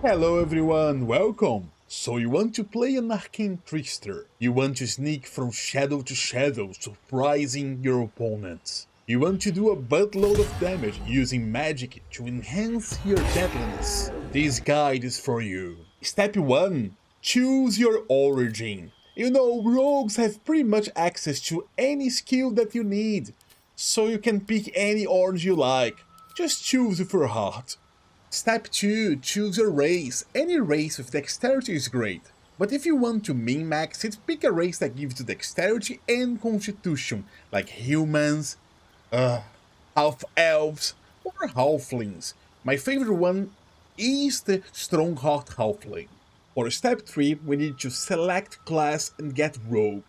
Hello everyone, welcome! So you want to play an Arcane Trickster. You want to sneak from shadow to shadow, surprising your opponents. You want to do a buttload of damage using magic to enhance your deadliness. This guide is for you. Step 1. Choose your origin. You know, rogues have pretty much access to any skill that you need, so you can pick any orange you like. Just choose with your heart. Step 2. Choose your race. Any race with dexterity is great. But if you want to min-max it, pick a race that gives you dexterity and constitution, like humans, half-elves, or halflings. My favorite one is the Strongheart Halfling. For step 3, we need to select class and get rogue.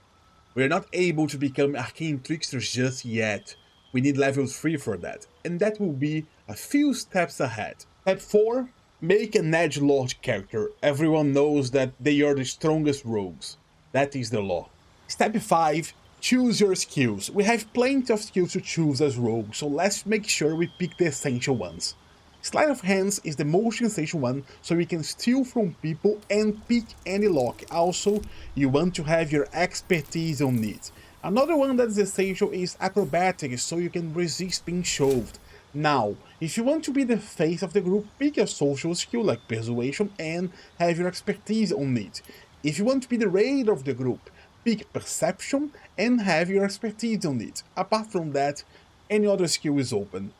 We are not able to become Arcane Tricksters just yet. We need level 3 for that, and that will be a few steps ahead. Step 4. Make an edgelord character. Everyone knows that they are the strongest rogues. That is the law. Step 5. Choose your skills. We have plenty of skills to choose as rogues, so let's make sure we pick the essential ones. Sleight of Hands is the most essential one, so you can steal from people and pick any lock. Also, you want to have your expertise on it. Another one that is essential is Acrobatics, so you can resist being shoved. Now, if you want to be the face of the group, pick a social skill like Persuasion and have your expertise on it. If you want to be the raider of the group, pick Perception and have your expertise on it. Apart from that, any other skill is open.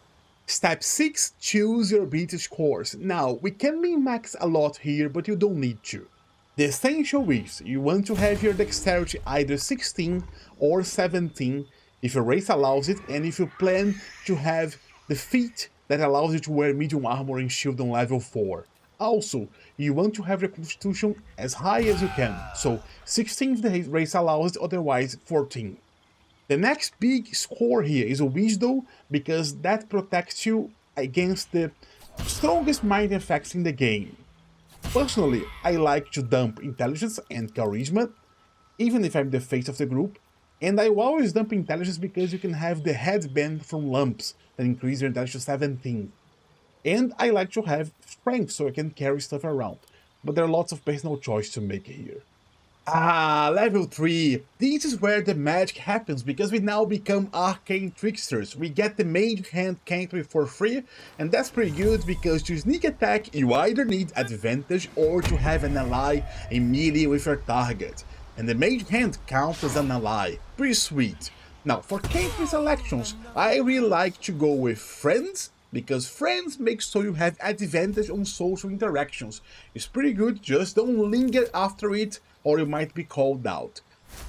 Step 6. Choose your ability scores. Now, we can min-max a lot here, but you don't need to. The essential is, you want to have your dexterity either 16 or 17, if your race allows it, and if you plan to have the feat that allows you to wear medium armor and shield on level 4. Also, you want to have your constitution as high as you can, so 16 if the race allows it, otherwise 14. The next big score here is a Wisdom, because that protects you against the strongest mind effects in the game. Personally, I like to dump Intelligence and Charisma, even if I'm the face of the group, and I will always dump Intelligence because you can have the headband from Lumps that increase your Intelligence to 17. And I like to have Strength so I can carry stuff around, but there are lots of personal choice to make here. Level 3. This is where the magic happens, because we now become Arcane Tricksters. We get the Mage Hand Cantrip for free, and that's pretty good because to sneak attack you either need advantage or to have an ally in melee with your target. And the Mage Hand counts as an ally. Pretty sweet. Now, for Cantrip selections, I really like to go with Friends, because Friends make so you have advantage on social interactions. It's pretty good, just don't linger after it, or you might be called out.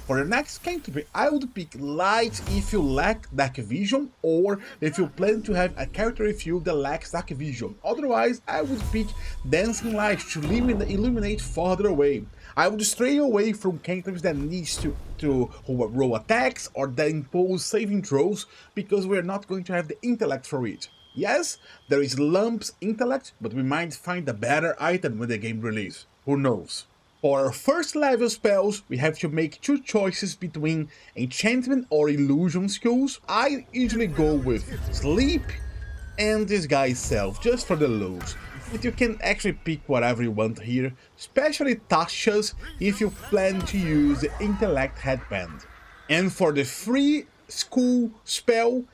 For your next cantrip, I would pick Light if you lack Dark Vision, or if you plan to have a character with you that lacks Dark Vision. Otherwise, I would pick Dancing Light to illuminate farther away. I would stray away from cantrips that needs to roll attacks or that impose saving throws, because we're not going to have the intellect for it. Yes, there is Lump's intellect, but we might find a better item when the game releases. Who knows? For our first level spells, we have to make two choices between enchantment or illusion skills. I usually go with Sleep and Disguise Self, just for the lulz. But you can actually pick whatever you want here, especially Tasha's if you plan to use the Intellect Headband. And for the free school spell,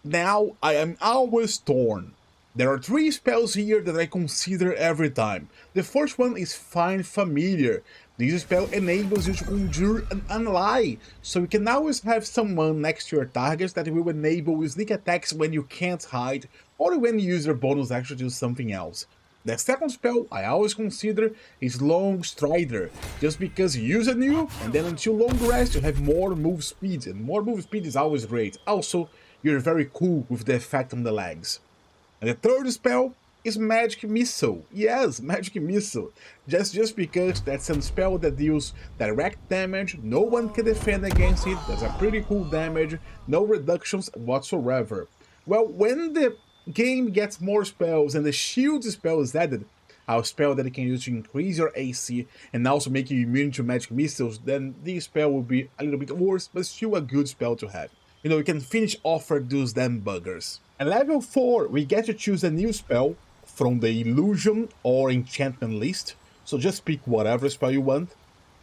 now I am always torn. There are 3 spells here that I consider every time. The first one is Find Familiar. This spell enables you to conjure an ally, so you can always have someone next to your targets that will enable sneak attacks when you can't hide, or when you use your bonus action to do something else. The second spell I always consider is Long Strider, just because you use a new, and then until long rest you have more move speed, and more move speed is always great. Also, you're very cool with the effect on the legs. And the third spell is Magic Missile. Yes, Magic Missile. Just because that's a spell that deals direct damage, no one can defend against it, that's a pretty cool damage, no reductions whatsoever. Well, when the game gets more spells and the shield spell is added, a spell that you can use to increase your AC and also make you immune to magic missiles, then this spell will be a little bit worse, but still a good spell to have. You know, you can finish off those damn buggers. At level 4, we get to choose a new spell, from the illusion or enchantment list, so just pick whatever spell you want,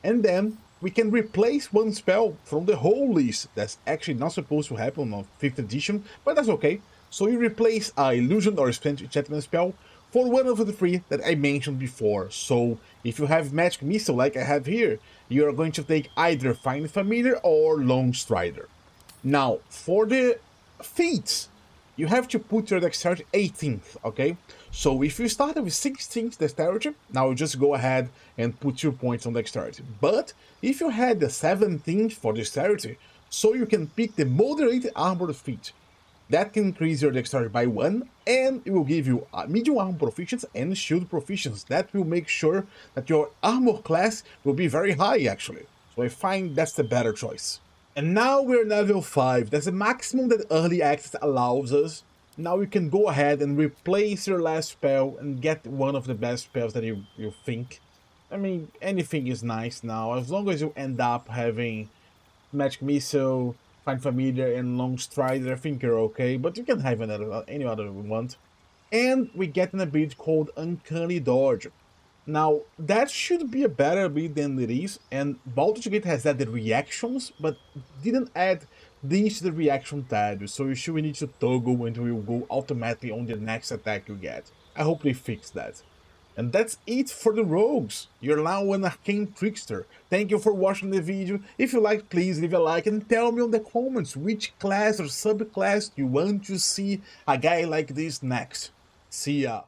and then we can replace one spell from the whole list. That's actually not supposed to happen on 5th edition, but that's okay. So you replace a illusion or enchantment spell for one of the three that I mentioned before. So if you have Magic Missile like I have here, you are going to take either Find Familiar or Long Strider. Now, for the feats, you have to put your dexterity 18th, okay? So if you started with 16th dexterity, now you just go ahead and put 2 points on dexterity. But if you had the 17th for dexterity, so you can pick the moderate armor feat. That can increase your dexterity by 1, and it will give you medium armor proficiency and shield proficiency. That will make sure that your armor class will be very high, actually. So I find that's the better choice. And now we're level 5, that's the maximum that early access allows us. Now you can go ahead and replace your last spell and get one of the best spells that you think. I mean, anything is nice now, as long as you end up having Magic Missile, Find Familiar, and Long Strider, I think you're okay, but you can have any other you want. And we get an ability called Uncanny Dodge. Now, that should be a better ability than it is, and Baldur has added reactions, but didn't add these to the reaction tab, so you should need to toggle and it will go automatically on the next attack you get. I hope they fix that. And that's it for the rogues. You're now an Arcane Trickster. Thank you for watching the video. If you liked, please leave a like and tell me in the comments which class or subclass you want to see a guy like this next. See ya.